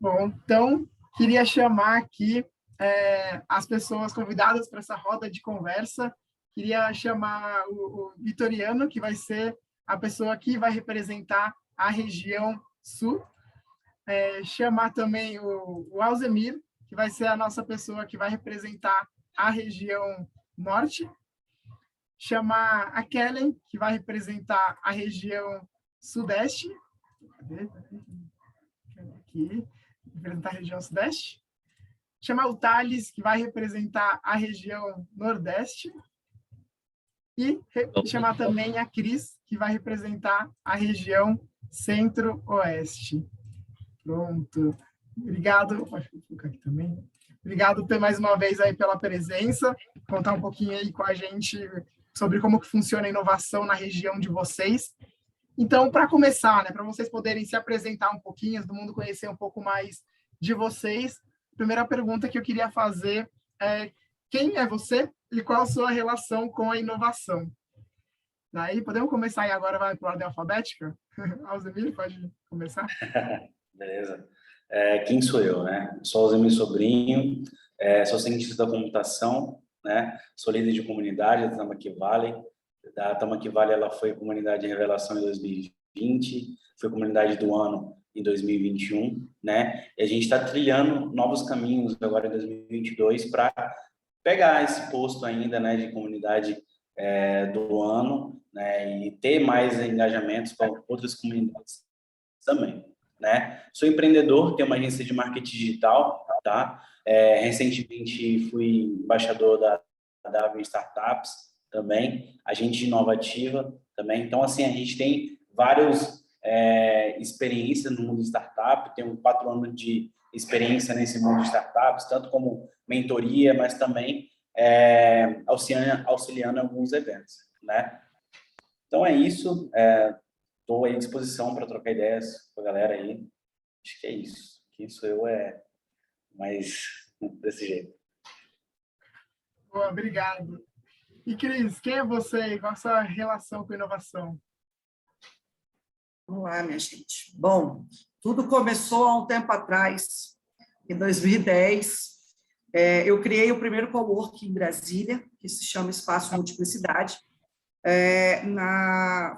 Bom, então, queria chamar aqui as pessoas convidadas para essa roda de conversa. Queria chamar o Vitoriano, que vai ser a pessoa que vai representar a região sul. Chamar também o Alzemir, que vai ser a nossa pessoa que vai representar a região norte. Chamar a Kellen, que vai representar a região sudeste. Aqui, representar a região sudeste. Chamar o Thales, que vai representar a região nordeste. E chamar também a Cris, que vai representar a região centro-oeste. Pronto. Obrigado. Pode colocar aqui também. Obrigado mais uma vez aí pela presença. Contar um pouquinho aí com a gente sobre como que funciona a inovação na região de vocês. Então, para começar, para vocês poderem se apresentar um pouquinho, todo mundo conhecer um pouco mais de vocês, a primeira pergunta que eu queria fazer é: quem é você e qual a sua relação com a inovação? Daí, podemos começar aí agora, vai para a ordem alfabética? Alzemir, pode começar? Beleza. Quem sou eu, né? Sou Alzemir Sobrinho, sou cientista da computação, né? Sou líder de comunidade da Tamaqui Valley. A Tamaqui Valley, ela foi comunidade de revelação em 2020, foi comunidade do ano em 2021, né? E a gente está trilhando novos caminhos agora em 2022 para pegar esse posto ainda, né, de comunidade do ano, né, e ter mais engajamentos com outras comunidades também, né? Sou empreendedor, tenho uma agência de marketing digital, tá? Recentemente fui embaixador da Avenue Startups também, agente inovativa também. Então, assim, a gente tem várias experiências no mundo de startup, tenho 4 anos de experiência nesse mundo de startups, tanto como mentoria, mas também auxiliando em alguns eventos, né? Então, é isso. Estou aí à disposição para trocar ideias com a galera aí. Acho que é isso. Quem sou eu mais desse jeito. Boa, obrigado. E, Cris, quem é você e qual a sua relação com inovação? Vamos lá, minha gente. Bom, tudo começou há um tempo atrás, em 2010. Eu criei o primeiro coworking em Brasília, que se chama Espaço Multiplicidade.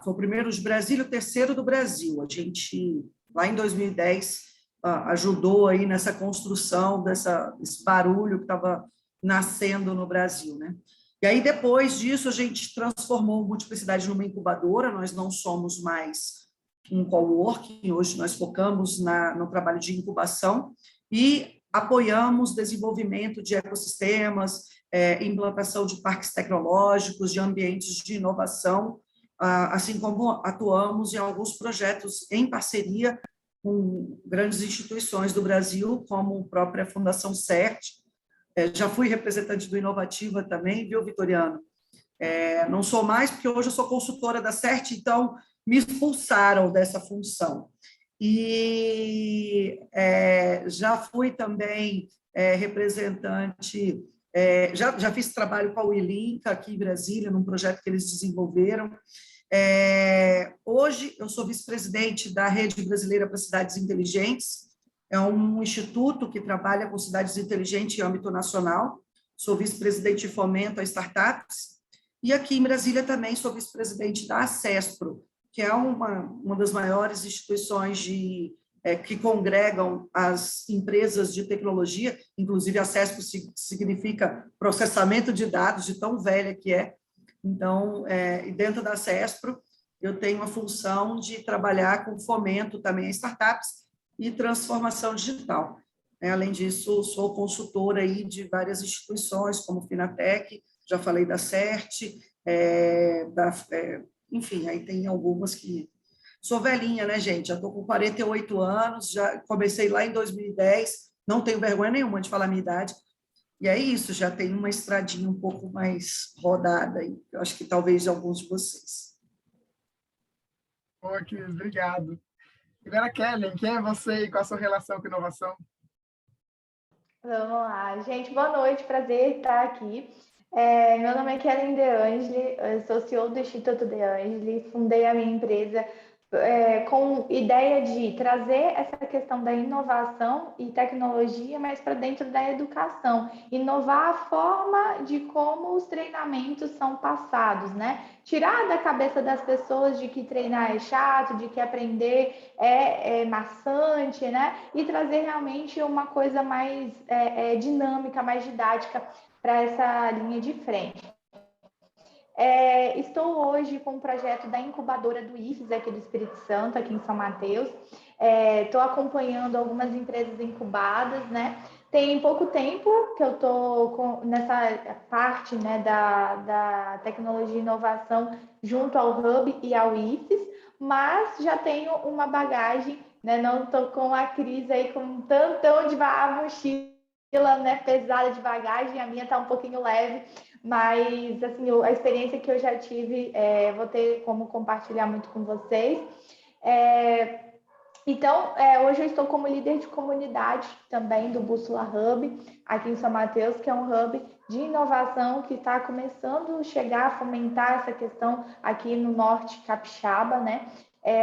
Foi o primeiro de Brasília, o terceiro do Brasil. A gente, lá em 2010, ajudou aí nessa construção desse barulho que estava nascendo no Brasil, né? E aí, depois disso, a gente transformou a Multiplicidade numa incubadora. Nós não somos mais um coworking, hoje nós focamos no trabalho de incubação e apoiamos desenvolvimento de ecossistemas, implantação de parques tecnológicos, de ambientes de inovação, assim como atuamos em alguns projetos em parceria com grandes instituições do Brasil, como a própria Fundação CERT. Já fui representante do Inovativa também, viu, Vitoriano? Não sou mais, porque hoje eu sou consultora da CERT, então me expulsaram dessa função. E já fui também representante, já fiz trabalho com a Uilinca aqui em Brasília, num projeto que eles desenvolveram. Hoje eu sou vice-presidente da Rede Brasileira para Cidades Inteligentes, é um instituto que trabalha com cidades inteligentes em âmbito nacional. Sou vice-presidente de fomento a startups. E aqui em Brasília também sou vice-presidente da ACESPRO, que é uma das maiores instituições que congregam as empresas de tecnologia, inclusive a ACESPRO significa processamento de dados, de tão velha que é. Então, dentro da ACESPRO, eu tenho a função de trabalhar com fomento também a startups e transformação digital. Além disso, sou consultora aí de várias instituições, como Finatec, já falei da CERT, enfim, aí tem algumas que... Sou velhinha, né, gente? Já estou com 48 anos, já comecei lá em 2010, não tenho vergonha nenhuma de falar a minha idade, e é isso, já tenho uma estradinha um pouco mais rodada, aí, eu acho que talvez de alguns de vocês. Cris, obrigado. Agora, Kellen, quem é você e qual a sua relação com inovação? Vamos lá, gente, boa noite, prazer estar aqui. Meu nome é Kellen De Angeli, eu sou CEO do Instituto De Angeli, fundei a minha empresa com ideia de trazer essa questão da inovação e tecnologia, mas para dentro da educação, inovar a forma de como os treinamentos são passados, né? Tirar da cabeça das pessoas de que treinar é chato, de que aprender é maçante, né? E trazer realmente uma coisa mais dinâmica, mais didática para essa linha de frente. Estou hoje com o projeto da incubadora do IFES aqui do Espírito Santo, aqui em São Mateus. Estou acompanhando algumas empresas incubadas, né? Tem pouco tempo que eu estou nessa parte, né, da tecnologia e inovação junto ao Hub e ao IFES, mas já tenho uma bagagem, né? Não estou com a Cris aí com um tantão de mochila, né, pesada de bagagem, a minha está um pouquinho leve, mas assim, a experiência que eu já tive, vou ter como compartilhar muito com vocês. Então, hoje eu estou como líder de comunidade também do Bússola Hub, aqui em São Mateus, que é um hub de inovação que está começando a chegar a fomentar essa questão aqui no norte capixaba, né?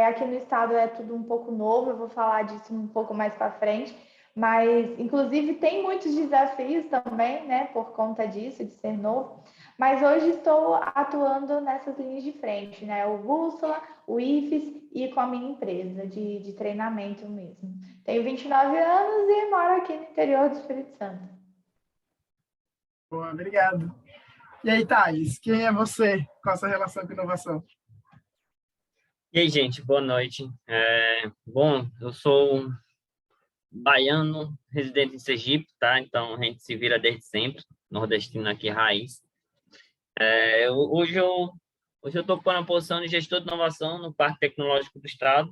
Aqui no estado é tudo um pouco novo, eu vou falar disso um pouco mais para frente, mas, inclusive, tem muitos desafios também, né, por conta disso, de ser novo. Mas hoje estou atuando nessas linhas de frente, né, o Bússola, o IFES e com a minha empresa de treinamento mesmo. Tenho 29 anos e moro aqui no interior do Espírito Santo. Boa, obrigado. E aí, Thales, quem é você com essa relação com inovação? E aí, gente, boa noite. Bom, eu sou baiano, residente em Sergipe, tá? Então, a gente se vira desde sempre, nordestino aqui, raiz. Hoje eu estou ocupando a posição de gestor de inovação no Parque Tecnológico do Estado,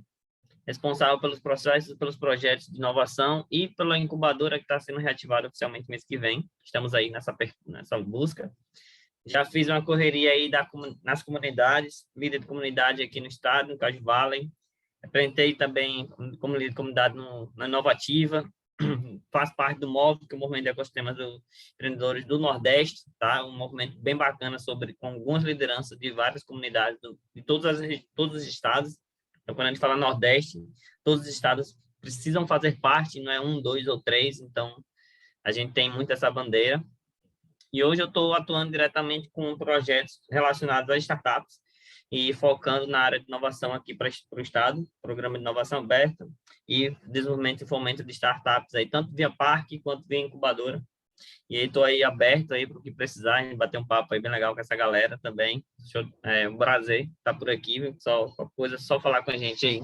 responsável pelos processos, pelos projetos de inovação e pela incubadora que está sendo reativada oficialmente mês que vem. Estamos aí nessa busca. Já fiz uma correria aí nas comunidades, líder de comunidade aqui no estado, no Caju Valley. Apresentei também como líder de comunidade na Inovativa. Faço parte do MOV, que é o Movimento de Ecossistemas dos Empreendedores do Nordeste, tá? Um movimento bem bacana com algumas lideranças de várias comunidades de todos os estados. Então, quando a gente fala Nordeste, todos os estados precisam fazer parte, não é 1, 2 ou 3, então a gente tem muito essa bandeira. E hoje eu estou atuando diretamente com projetos relacionados a startups e focando na área de inovação aqui para o Estado, programa de inovação aberta e desenvolvimento e fomento de startups, aí, tanto via parque quanto via incubadora. E aí estou aí aberto aí para o que precisar, a gente bater um papo aí bem legal com essa galera também. Um prazer estar por aqui, viu? Só falar com a gente aí.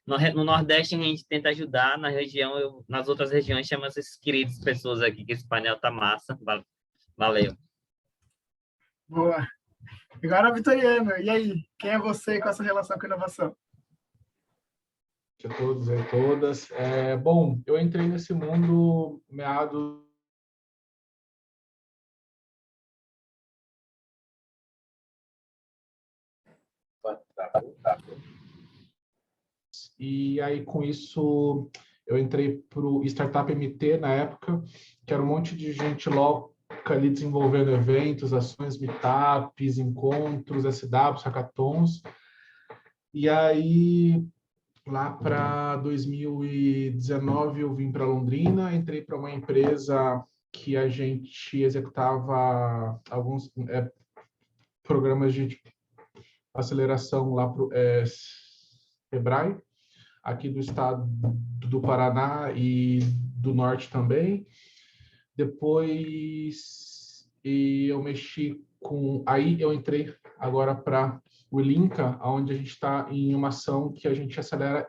No Nordeste a gente tenta ajudar, na região, nas outras regiões chama esses queridos pessoas aqui, que esse painel tá massa. Valeu. Boa. Agora, Vitoriano, e aí? Quem é você com essa relação com inovação? A todos e todas. Bom, eu entrei nesse mundo meados e aí com isso eu entrei para o Startup MT na época, que era um monte de gente louca ali desenvolvendo eventos, ações, meetups, encontros, SWs, hackathons. E aí lá para 2019 eu vim para Londrina, entrei para uma empresa que a gente executava alguns programas de aceleração lá para o Sebrae, aqui do estado do Paraná e do norte também. Depois eu mexi com... Aí eu entrei agora para o Linka, onde a gente está em uma ação que a gente acelera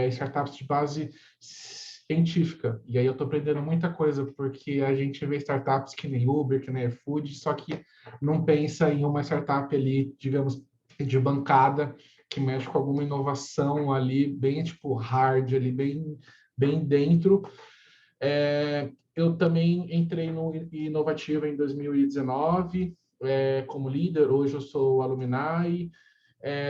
startups de base científica. E aí eu estou aprendendo muita coisa, porque a gente vê startups que nem Uber, que nem iFood, só que não pensa em uma startup ali, digamos, de bancada, que mexe com alguma inovação ali, bem tipo hard, ali, bem dentro. Eu também entrei no Inovativa em 2019, como líder. Hoje eu sou alumni.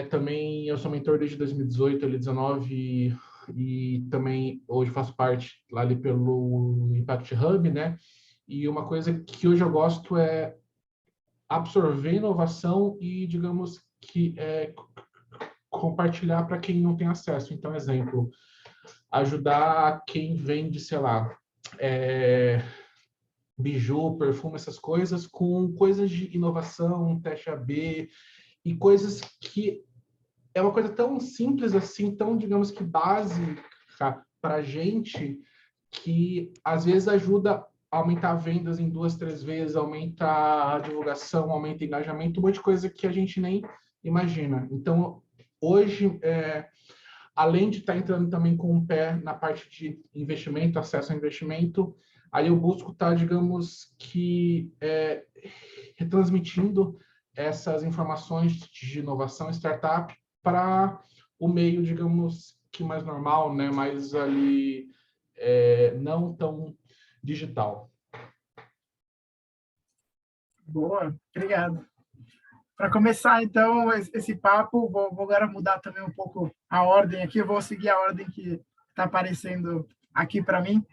Também eu sou mentor desde 2018, 2019, e também hoje faço parte lá ali pelo Impact Hub, né? E uma coisa que hoje eu gosto é absorver inovação e, digamos, que compartilhar para quem não tem acesso. Então, exemplo, ajudar quem vende, sei lá, biju, perfume, essas coisas, com coisas de inovação, teste AB, e coisas que é uma coisa tão simples assim, tão, digamos que básica para a gente, que às vezes ajuda a aumentar vendas em 2, 3 vezes, aumenta a divulgação, aumenta o engajamento, um monte de coisa que a gente nem imagina. Então, hoje, além de estar entrando também com um pé na parte de investimento, acesso a investimento, aí eu busco estar, digamos que, retransmitindo essas informações de inovação startup para o meio, digamos que mais normal, né? Mais ali, não tão digital. Boa, obrigado. Para começar, então, esse papo, vou agora mudar também um pouco a ordem aqui, eu vou seguir a ordem que está aparecendo aqui para mim.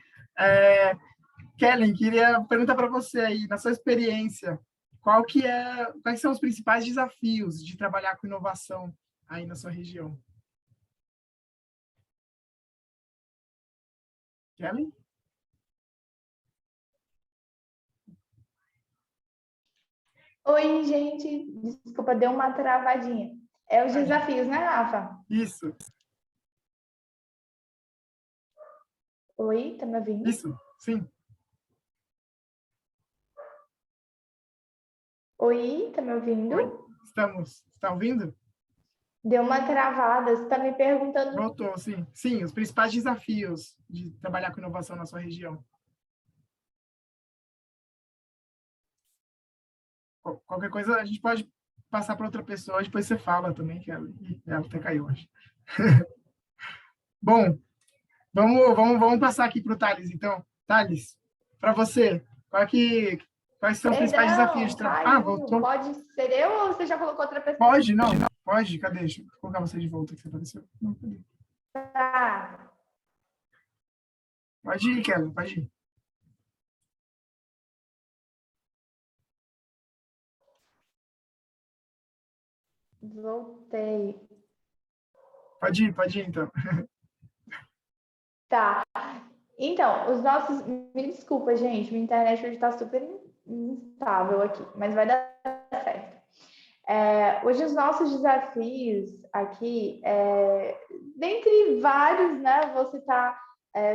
Kellen, queria perguntar para você aí, na sua experiência, quais são os principais desafios de trabalhar com inovação aí na sua região? Kellen? Oi, gente. Desculpa, deu uma travadinha. É os desafios, né, Rafa? Isso. Oi, tá me ouvindo? Isso, sim. Oi, tá me ouvindo? Oi, estamos. Está ouvindo? Deu uma travada. Você está me perguntando. Voltou, sim. Sim, os principais desafios de trabalhar com inovação na sua região. Qualquer coisa a gente pode passar para outra pessoa, depois você fala também, que ela até caiu hoje. Bom, vamos passar aqui para o Thales, então. Thales, para você, quais são os principais desafios de trabalho? Ah, voltou. Pode ser eu ou você já colocou outra pessoa? Pode, não. Pode, cadê? Deixa eu colocar você de volta, que você apareceu. Não, cadê? Tá. Pode ir, Kevin, pode ir. Voltei. Pode ir, então. Tá. Então, os nossos... Me desculpa, gente, minha internet hoje está super instável aqui, mas vai dar certo. Hoje os nossos desafios aqui, dentre vários, né, vou citar,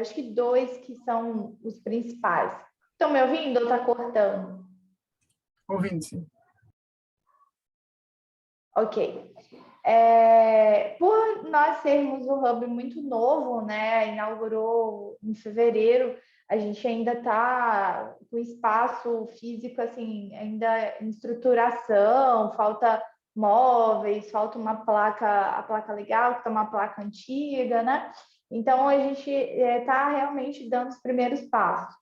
acho que 2 que são os principais. Estão me ouvindo ou está cortando? Ouvindo, sim. Ok. Por nós sermos um hub muito novo, né, inaugurou em fevereiro, a gente ainda está com espaço físico, assim, ainda em estruturação, falta móveis, falta a placa legal, que está uma placa antiga, né? Então, a gente está realmente dando os primeiros passos.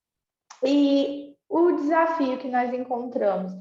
E o desafio que nós encontramos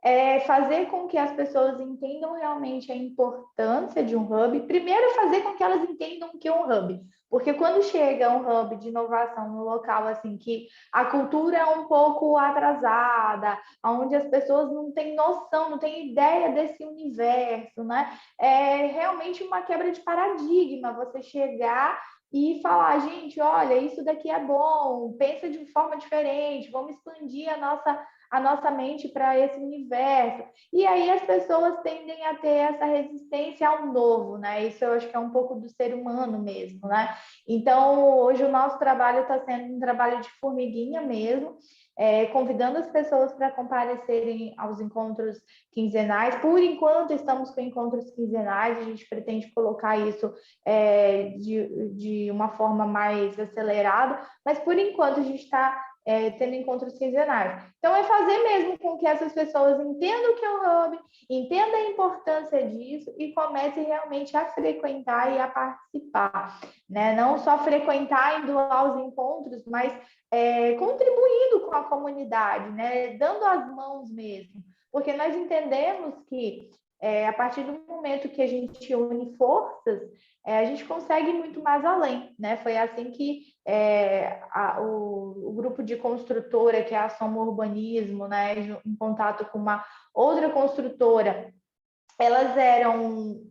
é fazer com que as pessoas entendam realmente a importância de um hub. Primeiro, fazer com que elas entendam o que é um hub. Porque quando chega um hub de inovação no local assim que a cultura é um pouco atrasada, onde as pessoas não têm noção, não têm ideia desse universo, né? É realmente uma quebra de paradigma você chegar e falar, gente, olha, isso daqui é bom, pensa de forma diferente, vamos expandir a nossa mente para esse universo. E aí as pessoas tendem a ter essa resistência ao novo, né? Isso eu acho que é um pouco do ser humano mesmo, né? Então, hoje o nosso trabalho está sendo um trabalho de formiguinha mesmo, convidando as pessoas para comparecerem aos encontros quinzenais. Por enquanto, estamos com encontros quinzenais, a gente pretende colocar isso de uma forma mais acelerada, mas por enquanto a gente está tendo encontros quinzenais. Então, é fazer mesmo com que essas pessoas entendam o que é o hub, entendam a importância disso e comecem realmente a frequentar e a participar, né? Não só frequentar, indo aos encontros, mas contribuindo com a comunidade, né? Dando as mãos mesmo, porque nós entendemos que a partir do momento que a gente une forças, a gente consegue ir muito mais além, né? Foi assim que o grupo de construtora, que é a Soma Urbanismo, né, em contato com uma outra construtora, elas eram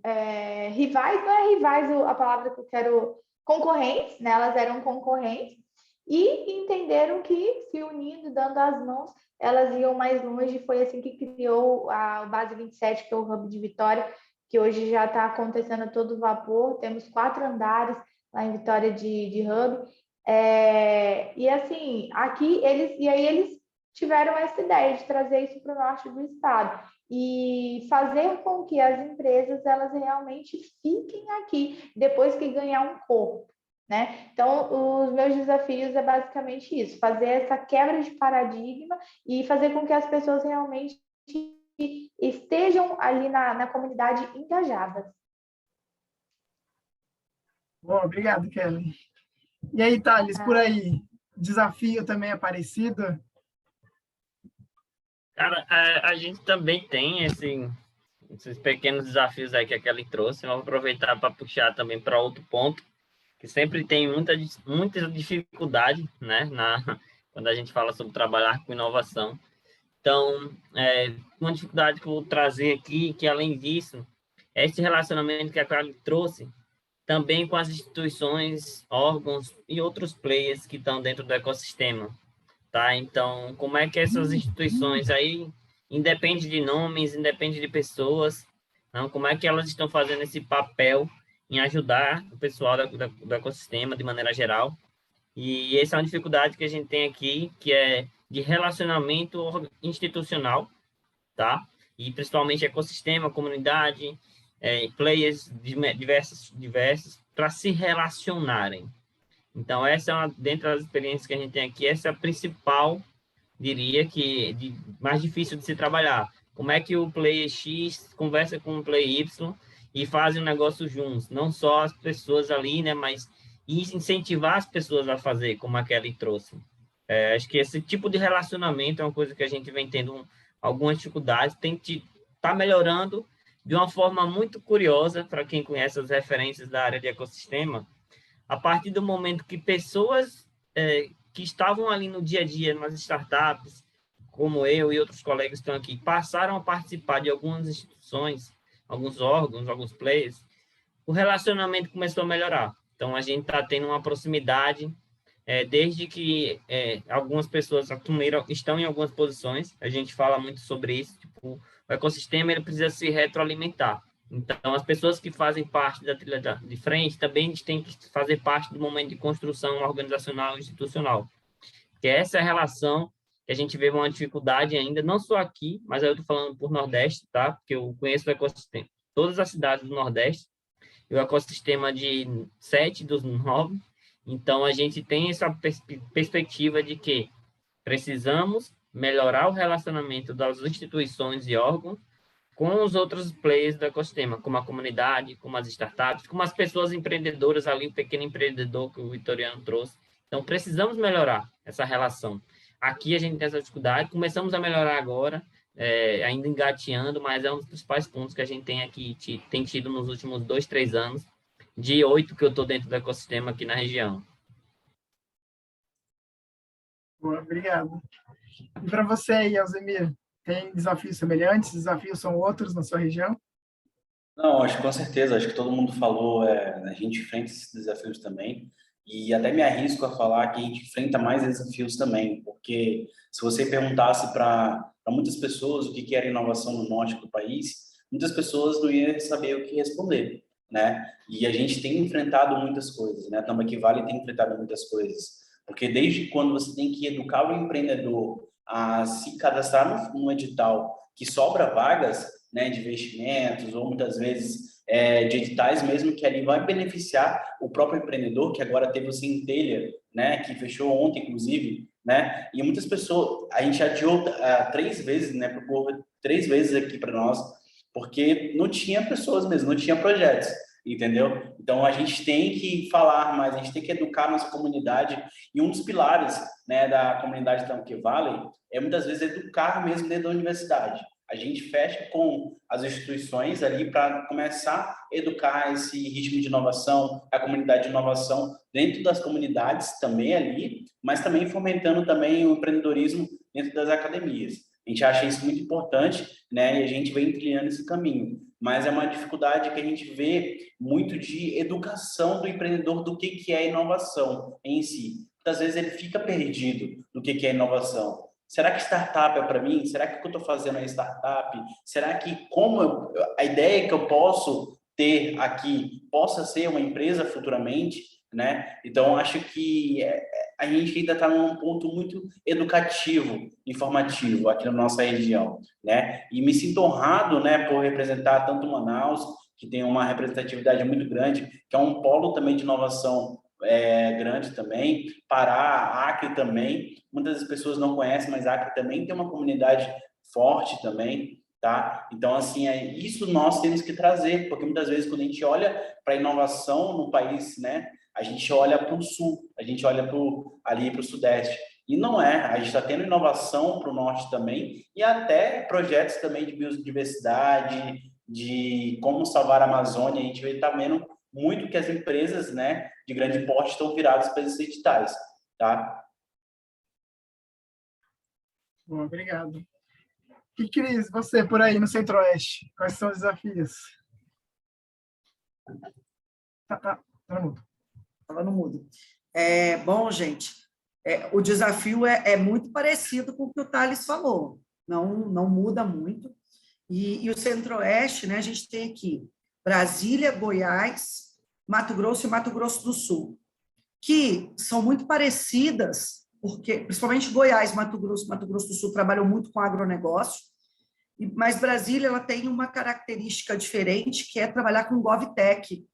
rivais, não é rivais a palavra que eu quero, concorrentes, né? Elas eram concorrentes e entenderam que, se unindo, dando as mãos, elas iam mais longe. Foi assim que criou o Base 27, que é o Hub de Vitória, que hoje já está acontecendo a todo vapor. Temos 4 andares lá em Vitória de Hub. E assim, aqui eles tiveram essa ideia de trazer isso para o norte do estado e fazer com que as empresas elas realmente fiquem aqui depois que ganhar um corpo, né? Então, os meus desafios é basicamente isso, fazer essa quebra de paradigma e fazer com que as pessoas realmente estejam ali na comunidade engajadas. Bom, obrigado, Kelly. E aí, Thales, por aí, desafio também é parecido? Cara, a gente também tem esses pequenos desafios aí que a Kelly trouxe. Eu vou aproveitar para puxar também para outro ponto, que sempre tem muita dificuldade, né, quando a gente fala sobre trabalhar com inovação. Então, uma dificuldade que eu vou trazer aqui, que além disso, é esse relacionamento que a Kelly trouxe, também com as instituições, órgãos e outros players que estão dentro do ecossistema, tá? Então, como é que essas instituições aí, independe de nomes, independe de pessoas, não? Como é que elas estão fazendo esse papel em ajudar o pessoal do ecossistema de maneira geral? E essa é uma dificuldade que a gente tem aqui, que é de relacionamento institucional, tá? E principalmente ecossistema, comunidade, players diversos para se relacionarem. Então, essa é uma, dentre as experiências que a gente tem aqui, essa é a principal, diria que mais difícil de se trabalhar. Como é que o player X conversa com o player Y e fazem um negócio juntos? Não só as pessoas ali, né, mas incentivar as pessoas a fazer, como a Kelly trouxe. Acho que esse tipo de relacionamento é uma coisa que a gente vem tendo algumas dificuldades, tá melhorando de uma forma muito curiosa, para quem conhece as referências da área de ecossistema, a partir do momento que pessoas que estavam ali no dia a dia, nas startups, como eu e outros colegas que estão aqui, passaram a participar de algumas instituições, alguns órgãos, alguns players, o relacionamento começou a melhorar. Então, a gente está tendo uma proximidade, desde que algumas pessoas estão em algumas posições, a gente fala muito sobre isso, tipo, o ecossistema ele precisa se retroalimentar. Então, as pessoas que fazem parte da trilha de frente também têm que fazer parte do momento de construção organizacional e institucional. Que essa é a relação que a gente vê uma dificuldade ainda, não só aqui, mas eu estou falando por Nordeste, tá? Porque eu conheço o ecossistema, todas as cidades do Nordeste, e o ecossistema de 7 dos 9. Então, a gente tem essa perspectiva de que precisamos melhorar o relacionamento das instituições e órgãos com os outros players do ecossistema, como a comunidade, como as startups, como as pessoas empreendedoras ali, o pequeno empreendedor que o Vitoriano trouxe. Então, precisamos melhorar essa relação. Aqui a gente tem essa dificuldade, começamos a melhorar agora, ainda engateando, mas é um dos principais pontos que a gente tem aqui, tem tido nos últimos 2, 3 anos, de 8 que eu estou dentro do ecossistema aqui na região. Boa, obrigado. E para você aí, Alzemir, tem desafios semelhantes? Desafios são outros na sua região? Não, acho que com certeza, acho que todo mundo falou, a gente enfrenta esses desafios também, e até me arrisco a falar que a gente enfrenta mais desafios também, porque se você perguntasse para muitas pessoas o que era inovação no norte do país, muitas pessoas não iam saber o que responder, né? E a gente tem enfrentado muitas coisas, né? A Tambaqui Valley tem enfrentado muitas coisas, porque desde quando você tem que educar o empreendedor a se cadastrar no edital que sobra vagas, né, de investimentos ou muitas vezes de editais mesmo que ali vai beneficiar o próprio empreendedor, que agora teve o Centelha, né, que fechou ontem, inclusive, né, e muitas pessoas, a gente adiou 3 vezes, né, propôs 3 vezes aqui para nós, porque não tinha pessoas mesmo, não tinha projetos, entendeu? Então, a gente tem que falar mais, a gente tem que educar a nossa comunidade, e um dos pilares, né, da comunidade Tambaqui Valley é muitas vezes educar mesmo dentro da universidade. A gente fecha com as instituições ali para começar a educar esse ritmo de inovação, a comunidade de inovação dentro das comunidades também ali, mas também fomentando também o empreendedorismo dentro das academias. A gente acha isso muito importante, né? E a gente vem trilhando esse caminho. mas é uma dificuldade que a gente vê muito de educação do empreendedor do que é inovação em si. Muitas vezes ele fica perdido do que é inovação. Será que startup é para mim? Será que o que eu estou fazendo é startup? Será que a ideia que eu posso ter aqui possa ser uma empresa futuramente, né? Então, acho que a gente ainda está num ponto muito educativo, informativo aqui na nossa região, né? E me sinto honrado, né, por representar tanto Manaus, que tem uma representatividade muito grande, que é um polo também de inovação grande também, Pará, Acre também, muitas das pessoas não conhecem, mas Acre também tem uma comunidade forte também, tá? Então, assim, isso nós temos que trazer, porque muitas vezes quando a gente olha para a inovação no país, né, a gente olha para o sul, a gente olha ali para o sudeste, e não é, a gente está tendo inovação para o norte também, e até projetos também de biodiversidade, de como salvar a Amazônia, a gente está vendo muito que as empresas, né, de grande porte estão viradas para esses editais, tá? Bom, obrigado. E Cris, você por aí no Centro-Oeste, quais são os desafios? Tá no mudo. Estava no mudo. Bom, gente, o desafio é muito parecido com o que o Thales falou, não muda muito. E o Centro-Oeste, né, a gente tem aqui Brasília, Goiás, Mato Grosso e Mato Grosso do Sul, que são muito parecidas, porque principalmente Goiás, Mato Grosso do Sul trabalham muito com agronegócio, mas Brasília ela tem uma característica diferente, que é trabalhar com GovTech,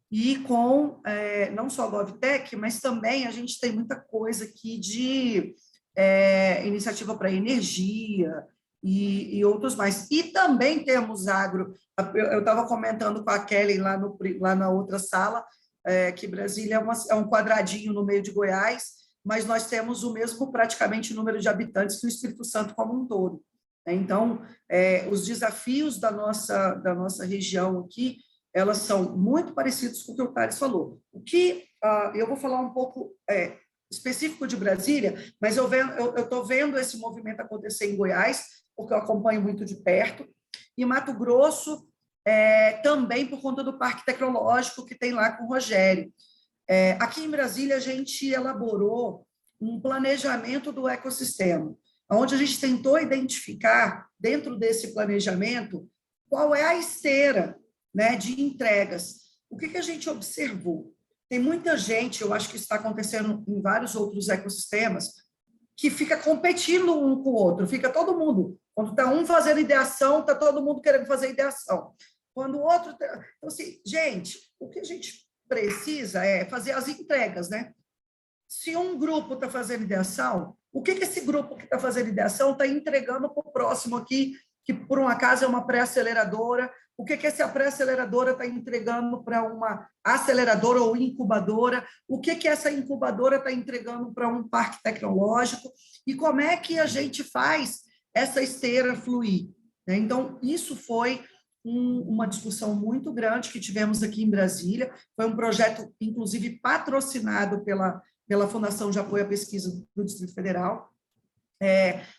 e com não só GovTech, mas também a gente tem muita coisa aqui de iniciativa para energia e outros mais. E também temos agro. Eu estava comentando com a Kelly lá na outra sala, que Brasília é um quadradinho no meio de Goiás, mas nós temos o mesmo praticamente número de habitantes que o Espírito Santo como um todo. Então, os desafios da nossa região aqui, elas são muito parecidas com o que o Thales falou. O que eu vou falar um pouco específico de Brasília, mas eu estou vendo esse movimento acontecer em Goiás, porque eu acompanho muito de perto, e Mato Grosso também por conta do Parque Tecnológico que tem lá com o Rogério. Aqui em Brasília, a gente elaborou um planejamento do ecossistema, onde a gente tentou identificar, dentro desse planejamento, qual é a esteira, né, de entregas. O que a gente observou? Tem muita gente, eu acho que isso está acontecendo em vários outros ecossistemas, que fica competindo um com o outro, fica todo mundo. Quando está um fazendo ideação, está todo mundo querendo fazer ideação. Quando o outro... Então, assim, gente, o que a gente precisa é fazer as entregas, né? Se um grupo está fazendo ideação, o que esse grupo que está fazendo ideação está entregando para o próximo aqui, que por um acaso é uma pré-aceleradora, o que essa pré-aceleradora está entregando para uma aceleradora ou incubadora, o que essa incubadora está entregando para um parque tecnológico, e como é que a gente faz essa esteira fluir. Então, isso foi uma discussão muito grande que tivemos aqui em Brasília, foi um projeto, inclusive, patrocinado pela Fundação de Apoio à Pesquisa do Distrito Federal,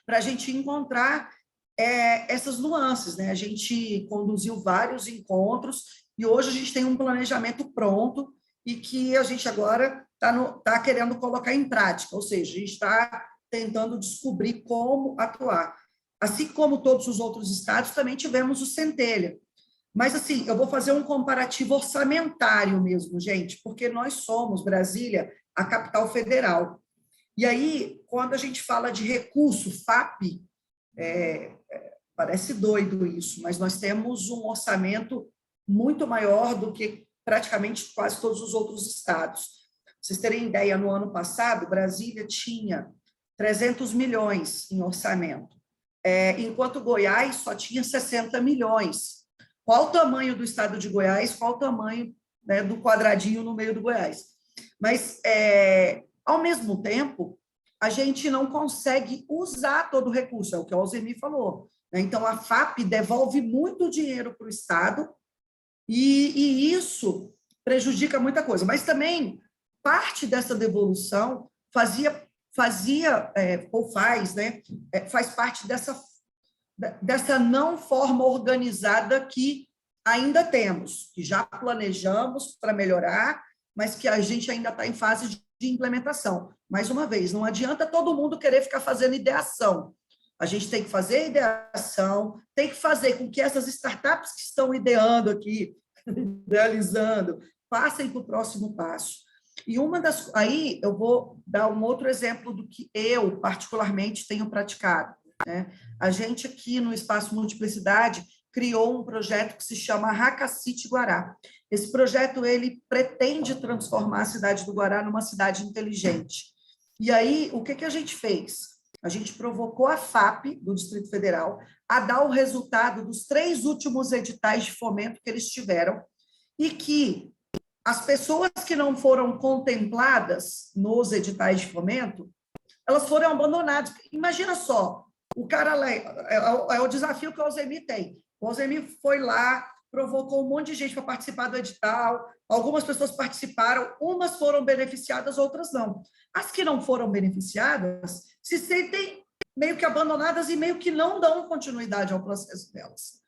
para a gente encontrar essas nuances, né? A gente conduziu vários encontros e hoje a gente tem um planejamento pronto e que a gente agora está querendo colocar em prática, ou seja, a gente está tentando descobrir como atuar. Assim como todos os outros estados, também tivemos o Centelha. Mas, assim, eu vou fazer um comparativo orçamentário mesmo, gente, porque nós somos, Brasília, a capital federal. E aí, quando a gente fala de recurso, FAP, parece doido isso, mas nós temos um orçamento muito maior do que praticamente quase todos os outros estados. Pra vocês terem ideia, no ano passado, Brasília tinha 300 milhões em orçamento, enquanto Goiás só tinha 60 milhões. Qual o tamanho do estado de Goiás? Qual o tamanho, né, do quadradinho no meio do Goiás? Mas, ao mesmo tempo, a gente não consegue usar todo o recurso, é o que o Alzemir falou. Então, a FAP devolve muito dinheiro para o Estado e isso prejudica muita coisa. Mas também, parte dessa devolução faz parte dessa não forma organizada que ainda temos, que já planejamos para melhorar, mas que a gente ainda está em fase de implementação. Mais uma vez, não adianta todo mundo querer ficar fazendo ideação. A gente tem que fazer ideação, tem que fazer com que essas startups que estão ideando aqui, idealizando, passem para o próximo passo. E aí eu vou dar um outro exemplo do que eu, particularmente, tenho praticado, né? A gente aqui no Espaço Multiplicidade criou um projeto que se chama Hackacity Guará. Esse projeto ele pretende transformar a cidade do Guará numa cidade inteligente. E aí, o que a gente fez? A gente provocou a FAP, do Distrito Federal, a dar o resultado dos 3 últimos editais de fomento que eles tiveram, e que as pessoas que não foram contempladas nos editais de fomento, elas foram abandonadas. Imagina só, o cara lá, é o desafio que o Alzemir tem. O Alzemir foi lá, provocou um monte de gente para participar do edital, algumas pessoas participaram, umas foram beneficiadas, outras não. As que não foram beneficiadas se sentem meio que abandonadas e meio que não dão continuidade ao processo delas.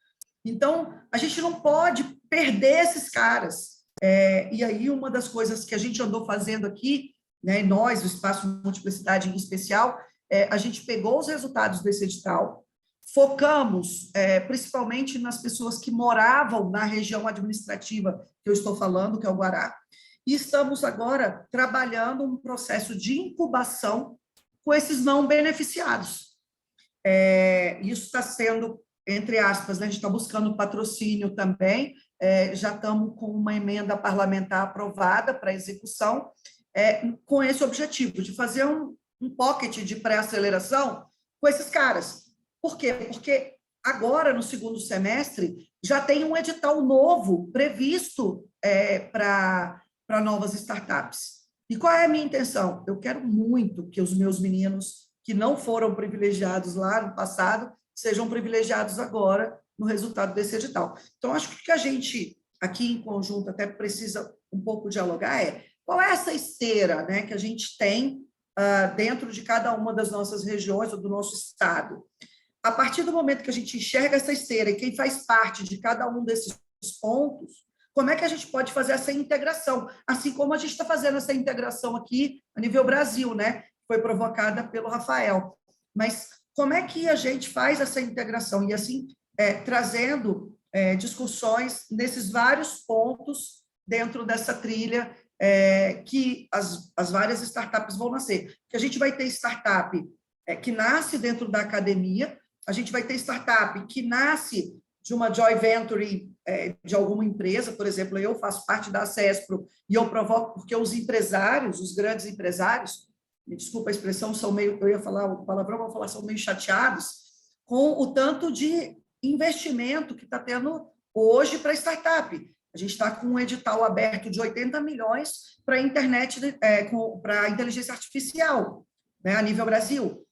Então, a gente não pode perder esses caras. E aí, uma das coisas que a gente andou fazendo aqui, né, nós, o Espaço Multiplicidade em especial, a gente pegou os resultados desse edital, focamos principalmente nas pessoas que moravam na região administrativa que eu estou falando, que é o Guará, e estamos agora trabalhando um processo de incubação com esses não beneficiados. Isso está sendo, entre aspas, né, a gente está buscando patrocínio também, já estamos com uma emenda parlamentar aprovada para execução, com esse objetivo, de fazer um pocket de pré-aceleração com esses caras. Por quê? Porque agora, no segundo semestre, já tem um edital novo previsto para novas startups. E qual é a minha intenção? Eu quero muito que os meus meninos que não foram privilegiados lá no passado sejam privilegiados agora no resultado desse edital. Então, acho que o que a gente, aqui em conjunto, até precisa um pouco dialogar qual é essa esteira, né, que a gente tem dentro de cada uma das nossas regiões ou do nosso estado. A partir do momento que a gente enxerga essa esteira e quem faz parte de cada um desses pontos, como é que a gente pode fazer essa integração? Assim como a gente está fazendo essa integração aqui a nível Brasil, né? Foi provocada pelo Rafael. Mas como é que a gente faz essa integração? E assim, trazendo discussões nesses vários pontos dentro dessa trilha que as várias startups vão nascer. Que a gente vai ter startup que nasce dentro da academia, a gente vai ter startup que nasce de uma joint venture de alguma empresa, por exemplo, eu faço parte da CESPRO e eu provoco porque os empresários, os grandes empresários, me desculpa a expressão, são meio, eu ia falar o palavrão, vou falar, são meio chateados com o tanto de investimento que está tendo hoje para startup. A gente está com um edital aberto de 80 milhões para a internet, para a inteligência artificial, né, a nível Brasil.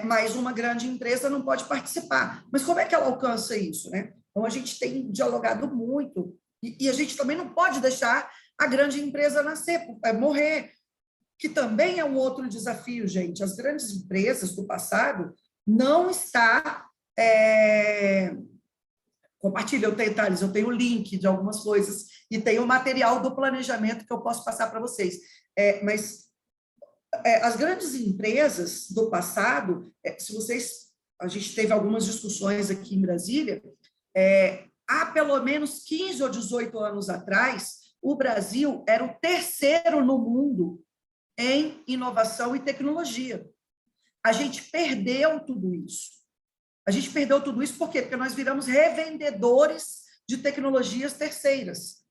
Mas uma grande empresa não pode participar. Mas como é que ela alcança isso, né? Então, a gente tem dialogado muito, e a gente também não pode deixar a grande empresa nascer, morrer, que também é um outro desafio, gente. As grandes empresas do passado não está... Compartilha, Thales, eu tenho o link de algumas coisas, e tenho o material do planejamento que eu posso passar para vocês. Mas as grandes empresas do passado, a gente teve algumas discussões aqui em Brasília, há pelo menos 15 ou 18 anos atrás, o Brasil era o terceiro no mundo em inovação e tecnologia. A gente perdeu tudo isso. A gente perdeu tudo isso por quê? Porque nós viramos revendedores de tecnologias terceiras.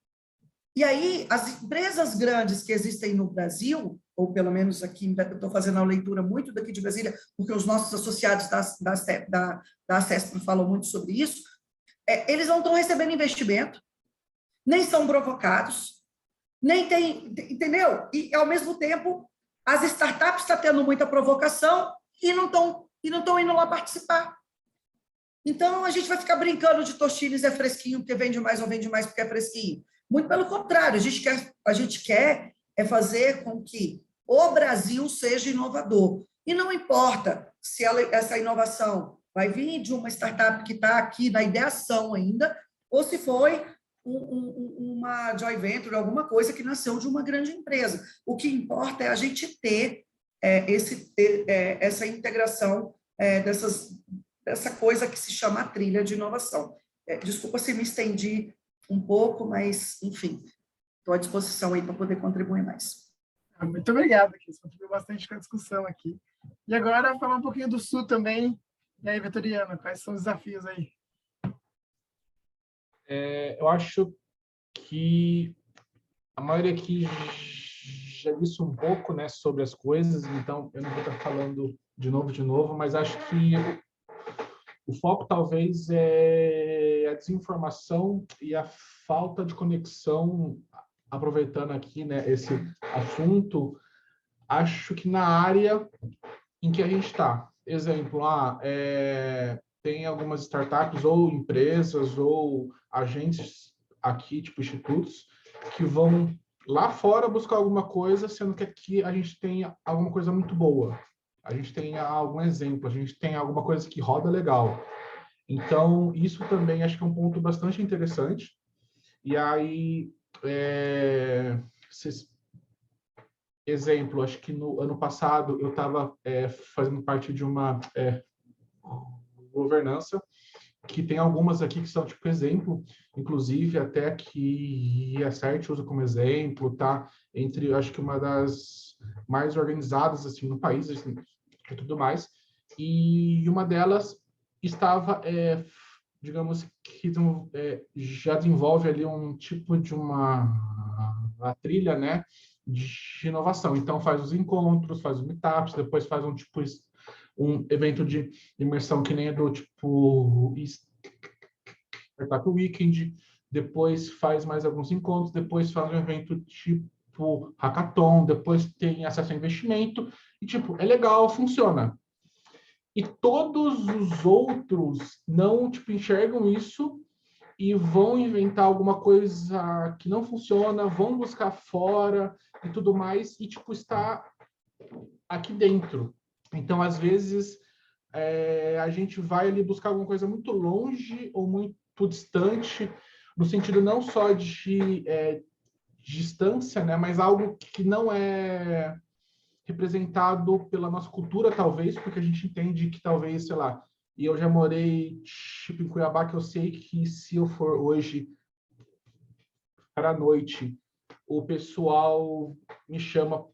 E aí, as empresas grandes que existem no Brasil, ou pelo menos aqui, eu estou fazendo a leitura muito daqui de Brasília, porque os nossos associados da ACESP falam muito sobre isso, eles não estão recebendo investimento, nem são provocados, nem tem, entendeu? E, ao mesmo tempo, as startups estão tendo muita provocação e não estão indo lá participar. Então, a gente vai ficar brincando de Tostines é fresquinho porque vende mais ou vende mais porque é fresquinho. Muito pelo contrário, a gente quer fazer com que o Brasil seja inovador. E não importa se essa inovação vai vir de uma startup que está aqui na ideação ainda, ou se foi uma joint venture, alguma coisa que nasceu de uma grande empresa. O que importa é a gente ter essa integração dessa coisa que se chama trilha de inovação. Desculpa se me estendi um pouco, mas, enfim, estou à disposição aí para poder contribuir mais. Muito obrigado, Cris. Contribuiu bastante com a discussão aqui. E agora, falar um pouquinho do Sul também. E aí, Vitoriano, quais são os desafios aí? Eu acho que a maioria aqui já disse um pouco, né, sobre as coisas, então eu não vou estar falando de novo, mas acho que o foco talvez é a desinformação e a falta de conexão, aproveitando aqui, né, esse assunto, acho que na área em que a gente está. Exemplo, tem algumas startups ou empresas ou agentes aqui, tipo institutos, que vão lá fora buscar alguma coisa, sendo que aqui a gente tem alguma coisa muito boa. A gente tem algum exemplo, a gente tem alguma coisa que roda legal. Então, isso também acho que é um ponto bastante interessante. E aí, exemplo, acho que no ano passado eu estava fazendo parte de uma governança, que tem algumas aqui que são tipo exemplo, inclusive até que a CERT usa como exemplo, tá? Entre, acho que uma das mais organizadas assim no país, assim, e tudo mais. E uma delas estava, digamos que já desenvolve ali um tipo de uma trilha, né, de inovação. Então faz os encontros, faz os meetups, depois faz um evento de imersão que nem é do tipo Startup Weekend, depois faz mais alguns encontros, depois faz um evento tipo hackathon, depois tem acesso a investimento, e tipo, é legal, funciona. E todos os outros não tipo, enxergam isso e vão inventar alguma coisa que não funciona, vão buscar fora e tudo mais, e tipo, está aqui dentro. Então, às vezes, a gente vai ali buscar alguma coisa muito longe ou muito distante, no sentido não só de distância, né, mas algo que não é representado pela nossa cultura, talvez, porque a gente entende que talvez, sei lá, e eu já morei tipo em Cuiabá, que eu sei que se eu for hoje para a noite, o pessoal me chama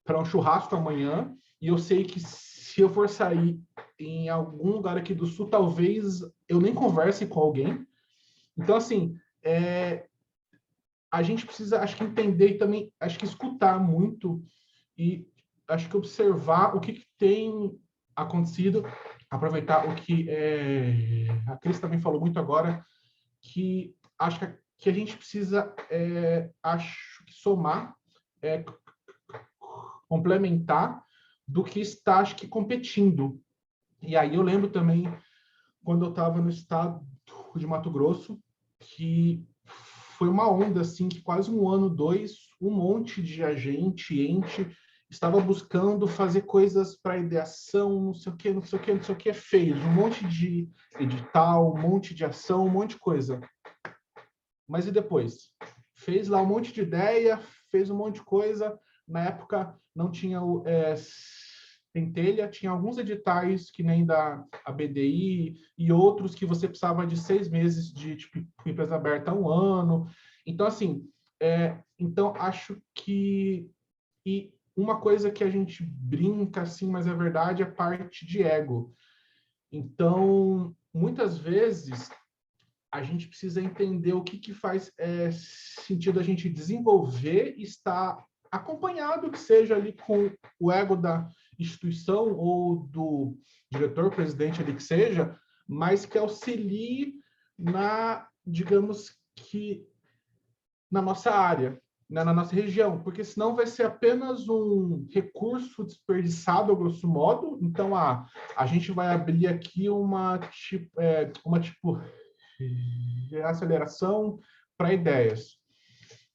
para um churrasco amanhã, e eu sei que se eu for sair em algum lugar aqui do Sul, talvez eu nem converse com alguém. Então, assim, a gente precisa, acho que entender e também, acho que escutar muito e acho que observar o que tem acontecido, aproveitar o que a Cris também falou muito agora, que acho que a gente precisa, acho que somar, complementar do que está, acho que, competindo. E aí eu lembro também, quando eu estava no estado de Mato Grosso, que foi uma onda, assim, que quase um ano, dois, um monte de ente estava buscando fazer coisas para ideação, não sei o que, fez um monte de edital, um monte de ação, um monte de coisa. Mas e depois? Fez lá um monte de ideia, fez um monte de coisa. Na época não tinha o Centelha, tinha alguns editais que nem da BDI e outros que você precisava de 6 meses de tipo, empresa aberta a 1 ano. Então, assim, então acho que... E uma coisa que a gente brinca, assim, mas é verdade, é a parte de ego. Então, muitas vezes, a gente precisa entender o que faz sentido a gente desenvolver e estar acompanhado, que seja ali com o ego da instituição ou do diretor, presidente ali que seja, mas que auxilie digamos que, na nossa área, né, na nossa região, porque senão vai ser apenas um recurso desperdiçado, a grosso modo. Então, a gente vai abrir aqui uma aceleração para ideias.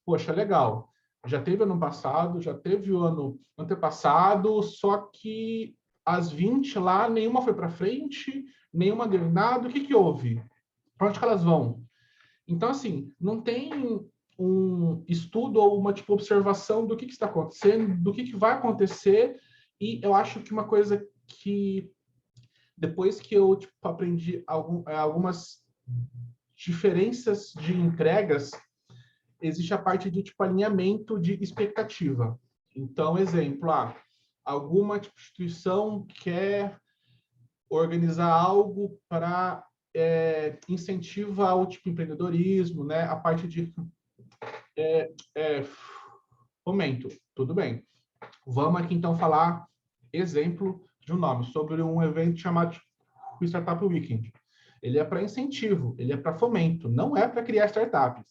Poxa, legal. Já teve ano passado, já teve o ano antepassado, só que as 20 lá, nenhuma foi para frente, nenhuma deu nada. O que houve? Para onde que elas vão? Então, assim, não tem um estudo ou uma tipo, observação do que está acontecendo, do que vai acontecer, e eu acho que uma coisa que, depois que eu tipo, aprendi algumas diferenças de entregas, existe a parte de tipo, alinhamento de expectativa. Então, exemplo, alguma instituição quer organizar algo para incentivar o tipo empreendedorismo, né? A parte de fomento, tudo bem. Vamos aqui então falar exemplo de um nome sobre um evento chamado Startup Weekend. Ele é para incentivo, ele é para fomento, não é para criar startups.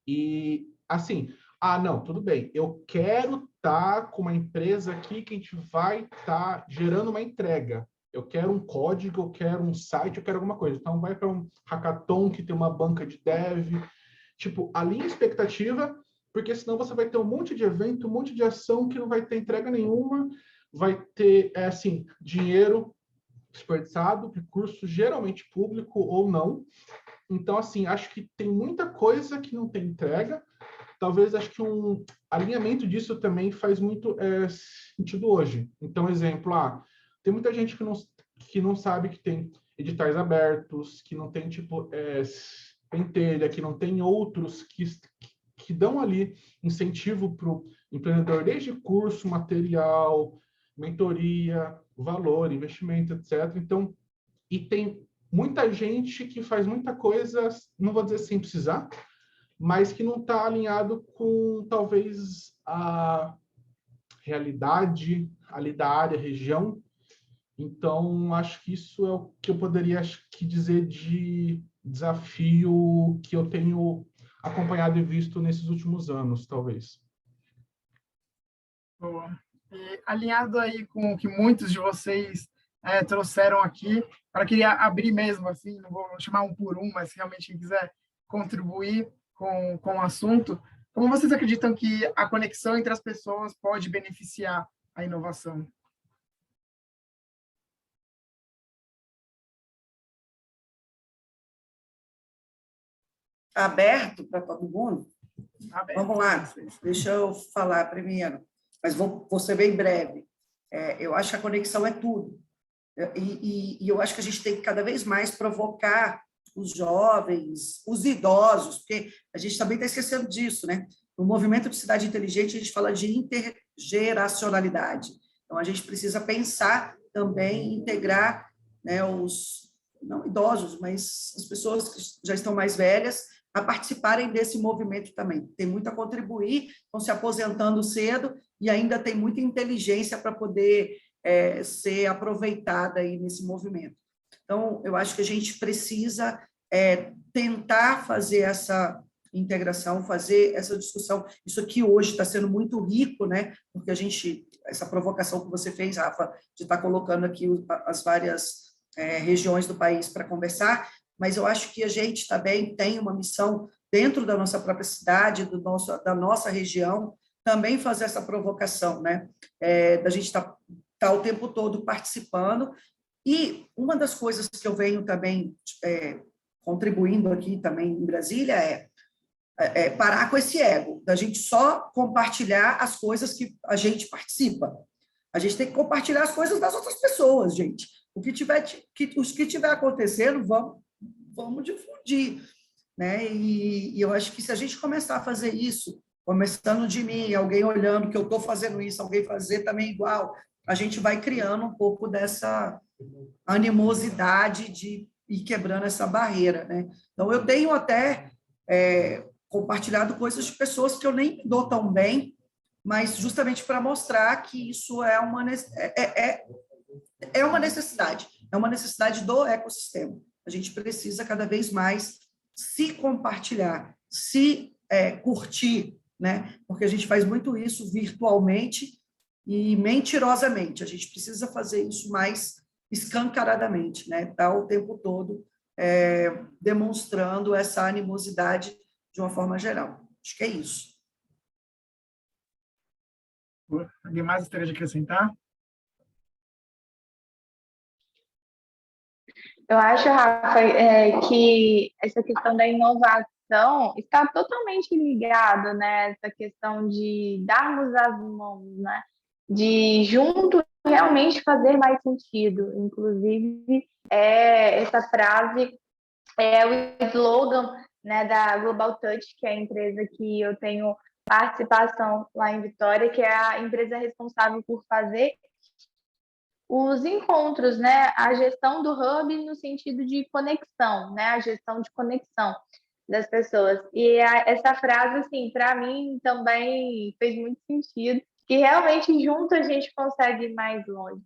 E assim, não, tudo bem. Eu quero estar com uma empresa aqui que a gente vai estar gerando uma entrega. Eu quero um código, eu quero um site, eu quero alguma coisa. Então, vai para um hackathon que tem uma banca de dev. Tipo, alinha expectativa, porque senão você vai ter um monte de evento, um monte de ação que não vai ter entrega nenhuma, vai ter, assim, dinheiro desperdiçado, recurso geralmente público ou não. Então, assim, acho que tem muita coisa que não tem entrega. Talvez, acho que um alinhamento disso também faz muito sentido hoje. Então, exemplo, tem muita gente que não sabe que tem editais abertos, que não tem, tipo, pentelha, que não tem outros que dão ali incentivo para o empreendedor, desde curso, material, mentoria, valor, investimento, etc. Então, e tem muita gente que faz muita coisa, não vou dizer sem precisar, mas que não está alinhado com, talvez, a realidade ali da área, região. Então, acho que isso é o que eu poderia dizer de desafio que eu tenho acompanhado e visto nesses últimos anos, talvez. Boa. E, alinhado aí com o que muitos de vocês trouxeram aqui, eu queria abrir mesmo, assim, não vou chamar um por um, mas realmente quem quiser contribuir com o assunto, como vocês acreditam que a conexão entre as pessoas pode beneficiar a inovação? Aberto para todo mundo? Aberto. Vamos lá, deixa eu falar primeiro, mas vou ser bem breve. Eu acho que a conexão é tudo. E eu acho que a gente tem que cada vez mais provocar os jovens, os idosos, porque a gente também está esquecendo disso, né? No movimento de cidade inteligente, a gente fala de intergeracionalidade. Então, a gente precisa pensar também em integrar, né, os, não idosos, mas as pessoas que já estão mais velhas, a participarem desse movimento também. Tem muito a contribuir, estão se aposentando cedo e ainda tem muita inteligência para poder ser aproveitada aí nesse movimento. Então, eu acho que a gente precisa tentar fazer essa integração, fazer essa discussão. Isso aqui hoje está sendo muito rico, né? Porque essa provocação que você fez, Rafa, de estar colocando aqui as várias regiões do país para conversar, mas eu acho que a gente também tem uma missão dentro da nossa própria cidade, da nossa região, também fazer essa provocação, né? Da gente estar o tempo todo participando. E uma das coisas que eu venho também contribuindo aqui também em Brasília é parar com esse ego, da gente só compartilhar as coisas que a gente participa. A gente tem que compartilhar as coisas das outras pessoas, gente. Os que tiver acontecendo, vamos difundir, né? E eu acho que se a gente começar a fazer isso, começando de mim, alguém olhando que eu estou fazendo isso, alguém fazer também igual, a gente vai criando um pouco dessa animosidade de ir quebrando essa barreira, né? Então, eu tenho até compartilhado coisas de pessoas que eu nem me dou tão bem, mas justamente para mostrar que isso é uma necessidade do ecossistema. A gente precisa cada vez mais se compartilhar, se curtir, né? Porque a gente faz muito isso virtualmente e mentirosamente. A gente precisa fazer isso mais escancaradamente, né? Tá o tempo todo demonstrando essa animosidade de uma forma geral. Acho que é isso. Alguém mais gostaria de acrescentar? Eu acho, Rafa, que essa questão da inovação está totalmente ligada, né? Essa questão de darmos as mãos, né? De junto realmente fazer mais sentido. Inclusive, essa frase é o slogan, né, da Global Touch, que é a empresa que eu tenho participação lá em Vitória, que é a empresa responsável por fazer os encontros, né? A gestão do hub no sentido de conexão, né? A gestão de conexão das pessoas. E essa frase, assim, para mim também fez muito sentido, que realmente junto a gente consegue ir mais longe.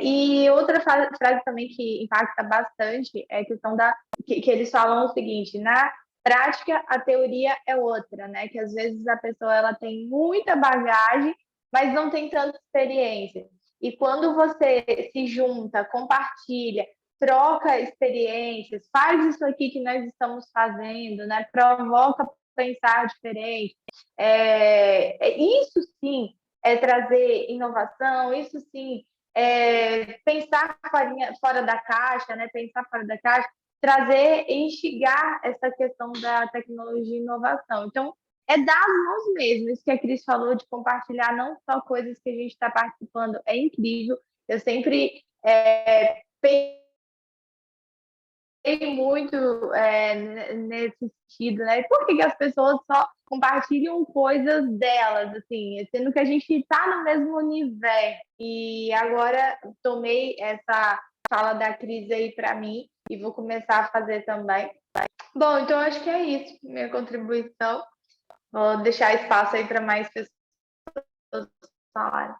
E outra frase também que impacta bastante é a questão que eles falam o seguinte: na prática, a teoria é outra, né? Que às vezes a pessoa ela tem muita bagagem, mas não tem tanta experiência. E quando você se junta, compartilha, troca experiências, faz isso aqui que nós estamos fazendo, né? Provoca pensar diferente. Isso sim é trazer inovação, isso sim é pensar fora da caixa, né? Pensar fora da caixa, trazer e instigar essa questão da tecnologia e inovação. Então, das mãos mesmo, isso que a Cris falou de compartilhar não só coisas que a gente está participando, é incrível. Eu sempre pensei muito nesse sentido, né? Por que as pessoas só compartilham coisas delas, assim, sendo que a gente está no mesmo universo? E agora tomei essa fala da Cris aí para mim e vou começar a fazer também. Bom, então acho que é isso, minha contribuição. Vou deixar espaço aí para mais pessoas falarem.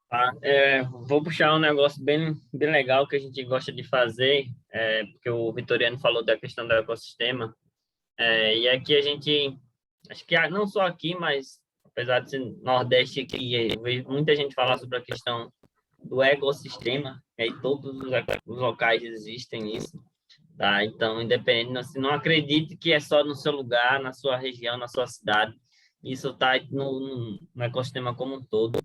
Tá? Vou puxar um negócio bem legal que a gente gosta de fazer, porque o Vitoriano falou da questão do ecossistema, e aqui a gente, acho que não só aqui, mas apesar de ser Nordeste aqui, eu vejo muita gente falar sobre a questão do ecossistema, e aí todos os locais existem isso. Tá? Então, independente, não acredite que é só no seu lugar, na sua região, na sua cidade. Isso está no ecossistema como um todo.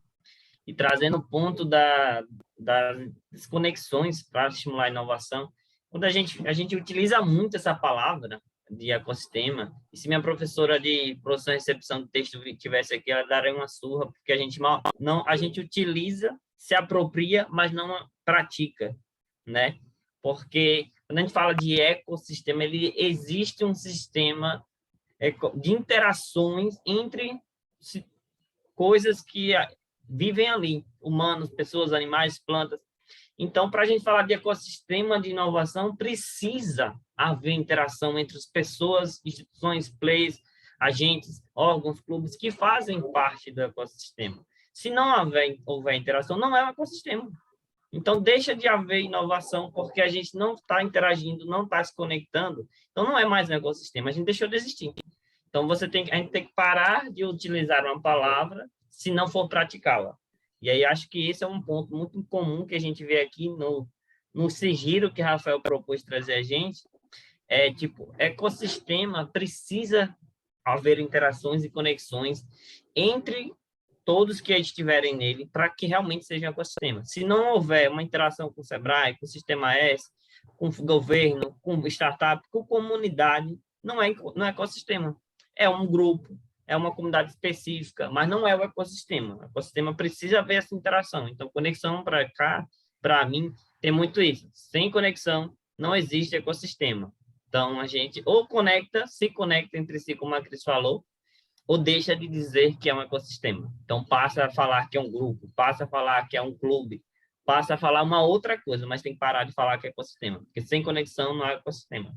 E trazendo o ponto das conexões para estimular a inovação, quando a gente utiliza muito essa palavra de ecossistema, e se minha professora de produção e recepção de texto tivesse aqui, ela daria uma surra, porque a gente utiliza, se apropria, mas não pratica, né? Porque quando a gente fala de ecossistema, existe um sistema de interações entre coisas que vivem ali, humanos, pessoas, animais, plantas. Então, para a gente falar de ecossistema de inovação, precisa haver interação entre as pessoas, instituições, players, agentes, órgãos, clubes que fazem parte do ecossistema. Se não houver interação, não é um ecossistema. Então, deixa de haver inovação porque a gente não está interagindo, não está se conectando. Então, não é mais um ecossistema, a gente deixou de existir. Então, a gente tem que parar de utilizar uma palavra se não for praticá-la. E aí, acho que esse é um ponto muito comum que a gente vê aqui no sigilo que Rafael propôs trazer a gente. Ecossistema precisa haver interações e conexões entre todos que estiverem nele, para que realmente seja um ecossistema. Se não houver uma interação com o Sebrae, com o Sistema S, com o governo, com startup, com comunidade, não é ecossistema. É um grupo, é uma comunidade específica, mas não é o ecossistema. O ecossistema precisa haver essa interação. Então, conexão para cá, para mim, tem muito isso. Sem conexão, não existe ecossistema. Então, a gente ou se conecta entre si, como a Cris falou, ou deixa de dizer que é um ecossistema. Então, passa a falar que é um grupo, passa a falar que é um clube, passa a falar uma outra coisa, mas tem que parar de falar que é ecossistema, porque sem conexão não é ecossistema.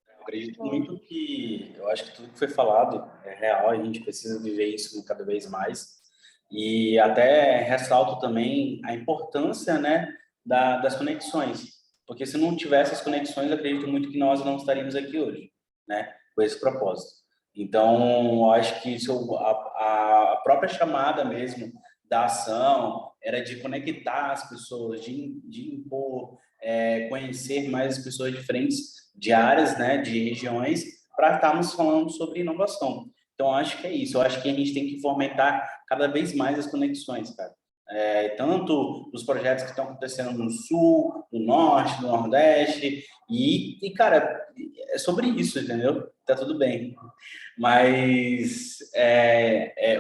Eu acredito muito eu acho que tudo que foi falado é real, a gente precisa viver isso cada vez mais. E até ressalto também a importância, né, das conexões. Porque se não tivesse as conexões, eu acredito muito que nós não estaríamos aqui hoje, né? Com esse propósito. Então, eu acho que a própria chamada mesmo da ação era de conectar as pessoas, de impor, conhecer mais as pessoas diferentes de áreas, né? De regiões, para estarmos falando sobre inovação. Então, acho que é isso. Eu acho que a gente tem que fomentar cada vez mais as conexões, cara. Tanto nos projetos que estão acontecendo no Sul, no Norte, no Nordeste, cara, é sobre isso, entendeu? Tá tudo bem. Mas,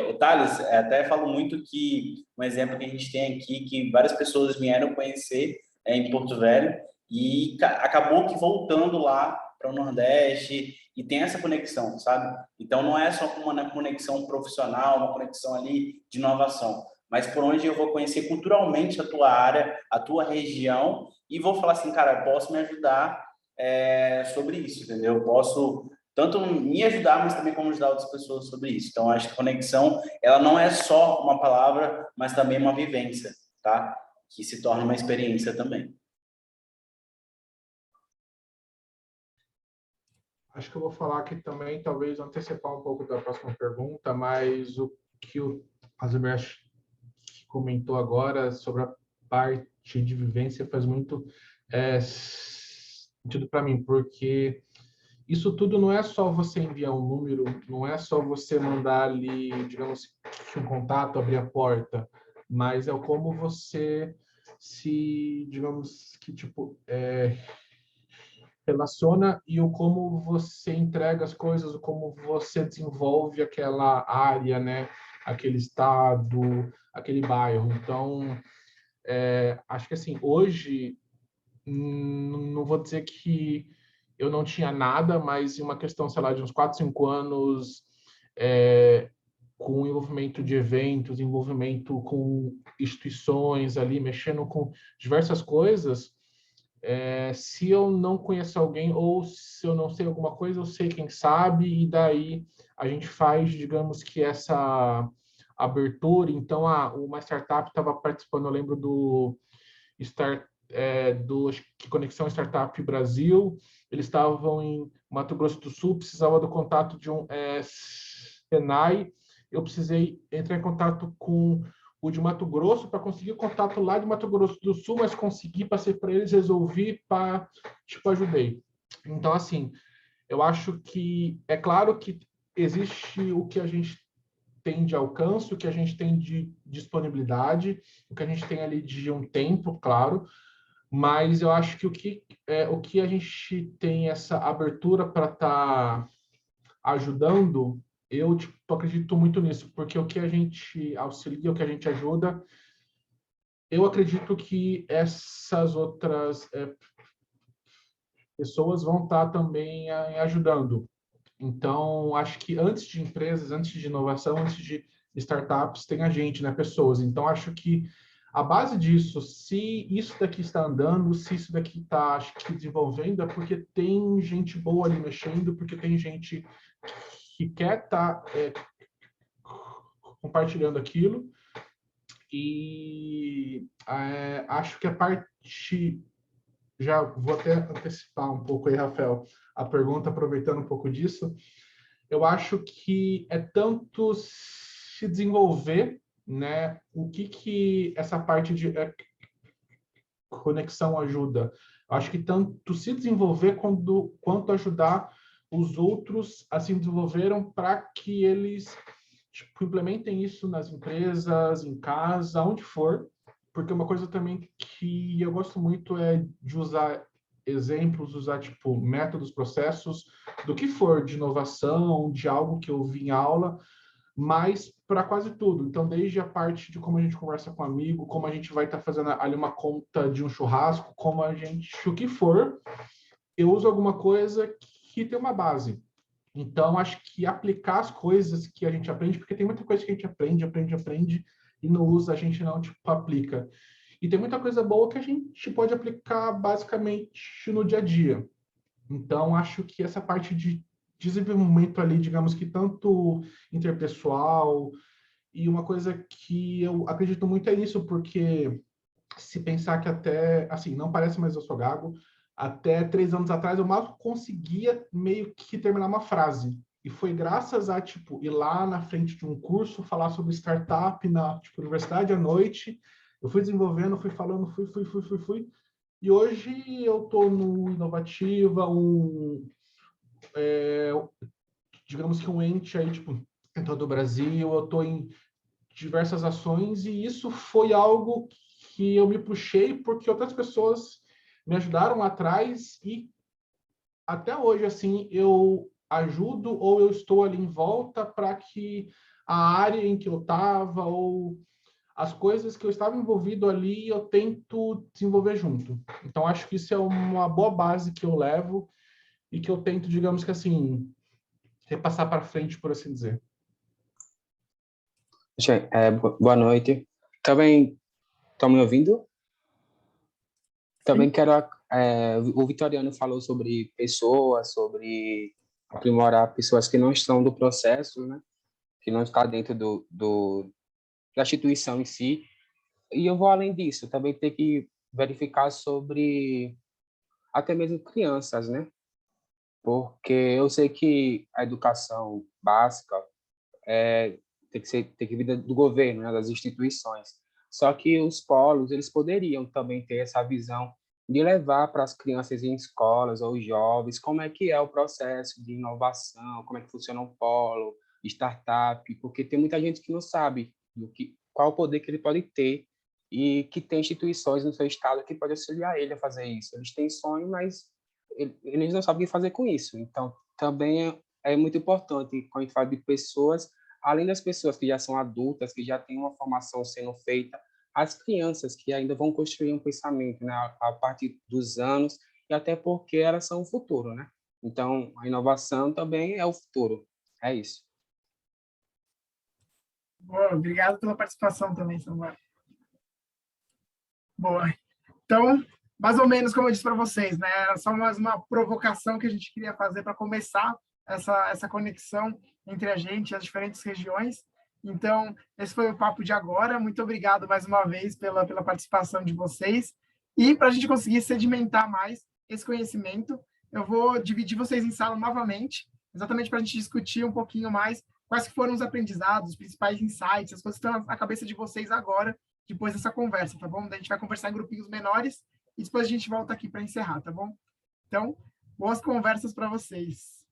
o Thales, até falo muito que um exemplo que a gente tem aqui, que várias pessoas vieram conhecer em Porto Velho, e acabou que voltando lá para o Nordeste, e tem essa conexão, sabe? Então, não é só uma conexão profissional, uma conexão ali de inovação, mas por onde eu vou conhecer culturalmente a tua área, a tua região, e vou falar assim, cara, posso me ajudar sobre isso, entendeu? Eu posso tanto me ajudar, mas também como ajudar outras pessoas sobre isso. Então, acho que conexão, ela não é só uma palavra, mas também uma vivência, tá? Que se torna uma experiência também. Acho que eu vou falar aqui também, talvez antecipar um pouco da próxima pergunta, mas o que o Azimir comentou agora sobre a parte de vivência faz muito sentido para mim, porque isso tudo não é só você enviar um número, não é só você mandar ali, digamos, um contato, abrir a porta, mas é como você se, digamos, que tipo, relaciona e o como você entrega as coisas, o como você desenvolve aquela área, né? Aquele estado, aquele bairro. Então, acho que assim, hoje, não vou dizer que eu não tinha nada, mas em uma questão, sei lá, de uns 4, 5 anos, com envolvimento de eventos, envolvimento com instituições ali, mexendo com diversas coisas, se eu não conheço alguém ou se eu não sei alguma coisa, eu sei quem sabe, e daí a gente faz, digamos que essa abertura. Então, uma startup estava participando, eu lembro do acho que Conexão Startup Brasil, eles estavam em Mato Grosso do Sul, precisava do contato de um Senai, eu precisei entrar em contato com o de Mato Grosso para conseguir o contato lá de Mato Grosso do Sul, mas consegui, passei para eles, resolvi, ajudei. Então, assim, eu acho que, é claro que existe o que a gente tem de alcance, o que a gente tem de disponibilidade, o que a gente tem ali de um tempo, claro, mas eu acho que o que a gente tem essa abertura para estar ajudando, eu acredito muito nisso, porque o que a gente auxilia, o que a gente ajuda, eu acredito que essas outras pessoas vão estar também ajudando. Então, acho que antes de empresas, antes de inovação, antes de startups, tem a gente, né, pessoas. Então, acho que a base disso, se isso daqui está andando, se isso daqui está, acho que, desenvolvendo, é porque tem gente boa ali mexendo, porque tem gente que quer estar compartilhando aquilo. E acho que a parte... Já vou até antecipar um pouco aí, Rafael, a pergunta, aproveitando um pouco disso. Eu acho que é tanto se desenvolver, né? O que essa parte de conexão ajuda? Eu acho que tanto se desenvolver quanto ajudar os outros a se desenvolveram para que eles implementem isso nas empresas, em casa, onde for. Porque uma coisa também que eu gosto muito é de usar exemplos, usar métodos, processos, do que for de inovação, de algo que eu vi em aula, mas para quase tudo. Então, desde a parte de como a gente conversa com um amigo, como a gente vai estar fazendo ali uma conta de um churrasco, como a gente, o que for, eu uso alguma coisa que tem uma base. Então, acho que aplicar as coisas que a gente aprende, porque tem muita coisa que a gente aprende, e não usa, a gente não aplica. E tem muita coisa boa que a gente pode aplicar basicamente no dia a dia. Então, acho que essa parte de desenvolvimento ali, digamos que tanto interpessoal, e uma coisa que eu acredito muito é isso, porque se pensar que até, assim, não parece, mas eu sou gago, até 3 anos atrás eu mal conseguia meio que terminar uma frase. E foi graças a, ir lá na frente de um curso, falar sobre startup na, universidade à noite, eu fui desenvolvendo, fui falando, fui. E hoje eu estou no Inovativa, digamos que um ente aí, tipo, em todo o Brasil, eu estou em diversas ações, e isso foi algo que eu me puxei porque outras pessoas me ajudaram lá atrás, e até hoje, assim, eu ajudo ou eu estou ali em volta para que a área em que eu estava ou as coisas que eu estava envolvido ali, eu tento desenvolver junto. Então, acho que isso é uma boa base que eu levo e que eu tento, digamos que assim, repassar para frente, por assim dizer. Gente, boa noite. Também estão me ouvindo? Também quero. O Vitoriano falou sobre pessoas, sobre aprimorar pessoas que não estão do processo, né? Que não está dentro da instituição em si. E eu vou além disso, também ter que verificar sobre até mesmo crianças, né? Porque eu sei que a educação básica tem que vir do governo, né, das instituições. Só que os polos, eles poderiam também ter essa visão de levar para as crianças em escolas ou jovens como é que é o processo de inovação, como é que funciona um polo, startup, porque tem muita gente que não sabe qual o poder que ele pode ter, e que tem instituições no seu estado que podem auxiliar ele a fazer isso. Eles têm sonho, mas eles não sabem o que fazer com isso. Então, também é muito importante, quando a gente fala de pessoas, além das pessoas que já são adultas, que já têm uma formação sendo feita, as crianças que ainda vão construir um pensamento, né, a partir dos anos, e até porque elas são o futuro, né? Então, a inovação também é o futuro. É isso. Boa, obrigado pela participação também, Samuel. Boa. Então, mais ou menos como eu disse para vocês, né? Era só mais uma provocação que a gente queria fazer para começar essa conexão entre a gente e as diferentes regiões. Então, esse foi o papo de agora. Muito obrigado mais uma vez pela participação de vocês. E para a gente conseguir sedimentar mais esse conhecimento, eu vou dividir vocês em sala novamente, exatamente para a gente discutir um pouquinho mais quais foram os aprendizados, os principais insights, as coisas que estão na cabeça de vocês agora, depois dessa conversa, tá bom? Daí a gente vai conversar em grupinhos menores e depois a gente volta aqui para encerrar, tá bom? Então, boas conversas para vocês.